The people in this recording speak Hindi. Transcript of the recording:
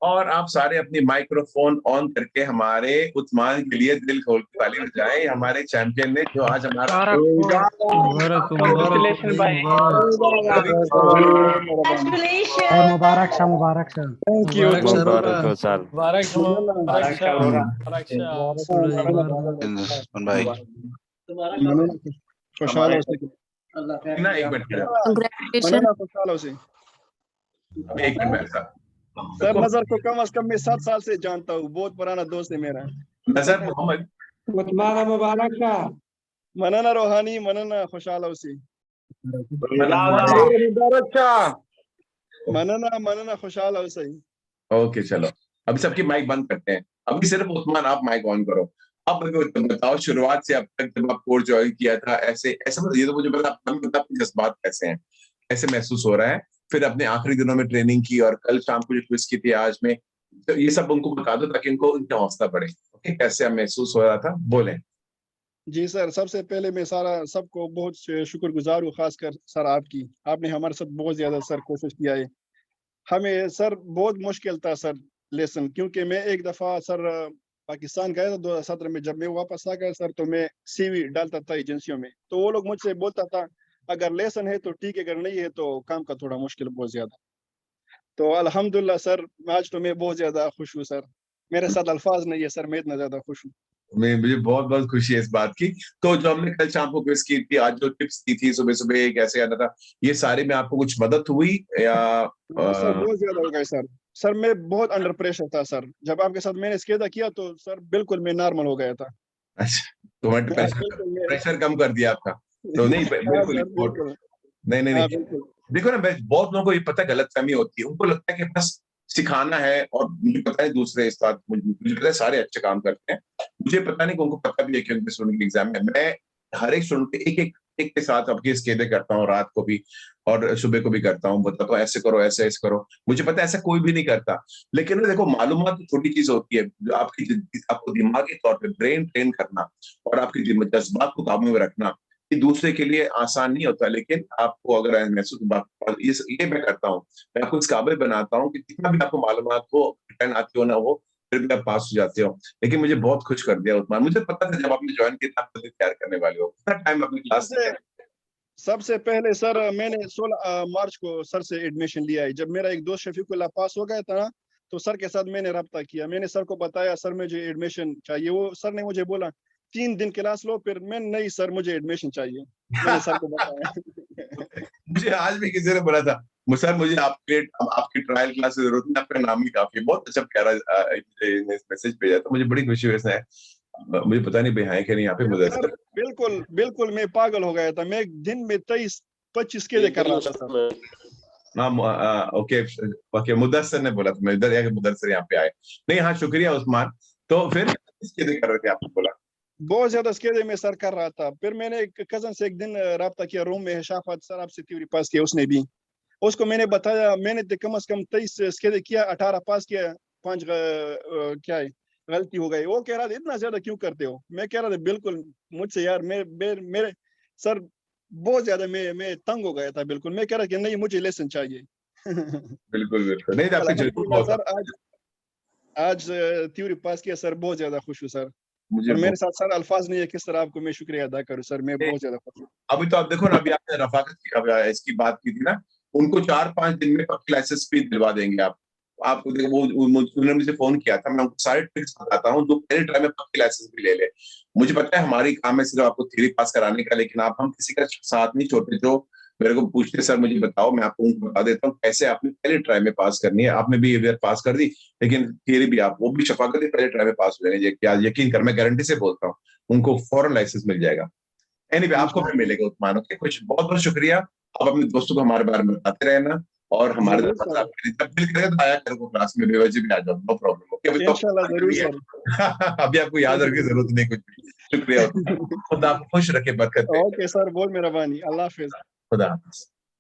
और आप सारे अपनी माइक्रोफोन ऑन करके हमारे उस्मान के लिए दिल खोल के ताली बजाएं, हमारे चैंपियन ने जो आज हमारा मुबारक Congratulations, bhai. और मुबारक शाह मुबारक शाह। Thank you. मुबारक हो साल Mubarak Shah. Mubarak Shah. भाई। खुशहाल ना, एक मिनट Congratulations. अभी एक मिनट ऐसा सर नजर को कम से कम मैं 7 साल से जानता हूँ, बहुत पुराना दोस्त है मेरा। नजर मोहम्मद उस्मान मुबारक शाह। मनना रोहानी, मनना खुशहाल उसी, मुबारक शाह। मनना खुशहाल उसी। ओके चलो, अभी सबकी माइक बंद करते हैं। अभी सिर्फ उस्मान आप माइक ऑन करो। अब बताओ शुरुआत से अब तक जब आप कोर्स ज्वाइन किया था, ऐसे ऐसा ये तो मुझे पता, आपके जज्बात कैसे हैं, कैसे महसूस हो रहा है, फिर अपने आखिरी दिनों में ट्रेनिंग की और कल शाम को जो क्विज की थी आज में, तो ये सब उनको बता दो ताकि उनको उनका हौसला बढ़े। ओके, कैसे आप महसूस हो रहा था, बोलें। जी सर, सबसे पहले मैं सबको बहुत शुक्रगुजार हूँ, खासकर सर आपने हमारे साथ बहुत ज्यादा सर कोशिश किया है। हमें सर बहुत मुश्किल था सर लेसन, क्योंकि मैं एक दफा सर पाकिस्तान गया था 2017 में। जब मैं वापस आ गया सर तो मैं सीवी डालता था एजेंसियों में, तो वो लोग मुझसे बोलता था अगर लेसन है तो ठीक है, अगर नहीं है तो काम का थोड़ा मुश्किल बहुत ज्यादा। तो अल्हम्दुलिल्लाह सर आज तो मैं बहुत ज्यादा खुश हूँ सर, मेरे साथ अल्फाज नहीं है सर, मैं इतना ज्यादा खुश हूँ। मुझे बहुत बहुत खुशी है इस बात की। तो जो हमने कल शाम को क्विज की थी, आज जो टिप्स दी थी सुबह सुबह कैसे करना था, ये सारे में आपको कुछ मदद हुई या सर बहुत ज्यादा हो गया सर मैं बहुत अंडर प्रेशर था सर, जब आपके साथ मैंने स्केदा किया तो सर बिल्कुल मैं नॉर्मल हो गया था। अच्छा, तो प्रेशर कम कर दिया आपका तो नहीं, बिल्कुल नहीं देखो ना, बहुत लोगों को ये पता गलतफहमी होती है, उनको लगता है कि बस सिखाना है, और मुझे पता है दूसरे इस बात मुझे पता है सारे अच्छे काम करते हैं, मुझे पता नहीं कि उनको पता भी है कि उनके स्टूडेंट के एग्जाम में मैं हर एक स्टूडेंट के एक के साथ आपकी स्केदे करता हूँ, रात को भी और सुबह को भी करता हूँ, बताता हूँ ऐसे करो ऐसे करो। मुझे पता है ऐसा कोई भी नहीं करता, लेकिन देखो मालूमात तो छोटी चीज होती है, जो आपको दिमागी तौर पे ब्रेन ट्रेन करना और आपके जज्बात को काबू में रखना, ये दूसरे के लिए आसान नहीं होता। लेकिन आपको अगर महसूस ये मैं करता हूँ, मैं आपको इस काबिल बनाता हूँ कि कितना भी आपको मालूमात हो, आती हो ना हो, फिर भी आप पास हो जाते हो। लेकिन मुझे बहुत खुश कर दिया उस्मान, मुझे पता था जब आपने ज्वाइन किया आप तैयार करने वाले हो। कितना टाइम अपनी क्लास में? सबसे पहले सर मैंने 16 मार्च को सर से एडमिशन लिया है। जब मेरा एक दोस्त शफीकुल्लाह पास हो गया था ना, तो सर के साथ मैंने रब्ता किया, मैंने सर को बताया सर मुझे एडमिशन चाहिए। वो सर ने मुझे बोला 3 दिन क्लास लो, फिर मैं नहीं सर मुझे एडमिशन चाहिए, मैंने सर को बताया। मुझे आज भी किसी ने बोला था सर मुझे आपकी ट्रायल क्लास की जरूरत नहीं, आपका नाम ही काफी है। बहुत अच्छा प्यारा मैसेज भेजा था, मुझे बड़ी खुशी हुई इसने। मुझे पता नहीं भाई है कि नहीं यहाँ पे मुदस्सिर। बिल्कुल मैं पागल हो गया था, मैं दिन में 23-25 के कर रहा था सर। हाँ ओके मुदस्सिर ने बोला था, मैं इधर मुदस्सिर यहाँ पे आए। नहीं हाँ शुक्रिया उस्मान। तो फिर किसके कर रहे थे आपने बोला? बहुत ज्यादा स्केदे में सर कर रहा था। फिर मैंने एक कजन से एक दिन राब्ता किया, रूम में है शाफात सर आपसे थ्योरी पास किया, उसने भी उसको मैंने बताया, मैंने कम से कम 23 स्केदे किया, 18 पास किया, 5 क्या है गलती हो गई। वो कह रहा था इतना ज्यादा क्यों करते हो? मैं कह रहा था बिल्कुल मुझसे यार मेरे सर बहुत ज्यादा मैं तंग हो गया था। बिल्कुल मैं कह रहा कि नहीं मुझे लेसन चाहिए। बिल्कुल नहीं आपके जरूर सर आज थ्योरी पास किया सर, बहुत ज्यादा खुश हूँ सर। मुझे और मेरे साथ सर अल्फाज नहीं है किस तरह आपको मैं शुक्रिया अदा करूं सर, मैं बहुत ज्यादा खुश हूँ। अभी तो आप देखो ना, अभी आपने रफाकत की इसकी बात की थी ना, उनको 4-5 दिन में क्लासेस भी दिलवा देंगे आपको देखो उन्होंने मुझे फोन किया था, मैं उनको सारे ट्रिक्स बताता हूँ, जो पहले ट्राई में पक्की लाइसेंस भी ले ले। मुझे पता है हमारी काम है सिर्फ आपको थ्योरी पास कराने का, लेकिन हम किसी का साथ नहीं छोड़ते। जो मेरे को पूछते सर मुझे बताओ, मैं आपको उनको बता देता हूँ कैसे आपने पहले ट्राई में पास करनी है। आपने भी ये पास कर दी, लेकिन थ्योरी भी आप वो भी शफाकत पहले ट्राई में पास हो जाएंगे, क्या यकीन कर, मैं गारंटी से बोलता हूँ उनको फौरन लाइसेंस मिल जाएगा। एनीवे आपको भी मिलेगा उस्मान। ओके कुछ बहुत बहुत शुक्रिया। आप अपने दोस्तों को हमारे बारे में बताते रहना, और हमारे तब्दील करें तो आया करो क्लास में, बेवजह भी आ जाओ, नो प्रॉब्लम। ओके अभी तो अभी आपको याद रखने की जरूरत नहीं कुछ भी। शुक्रिया, खुदा आपको खुश रखे, बरकत दे। ओके सर बहुत मेहरबानी, अल्लाह हाफिज। खुदा हाफिज।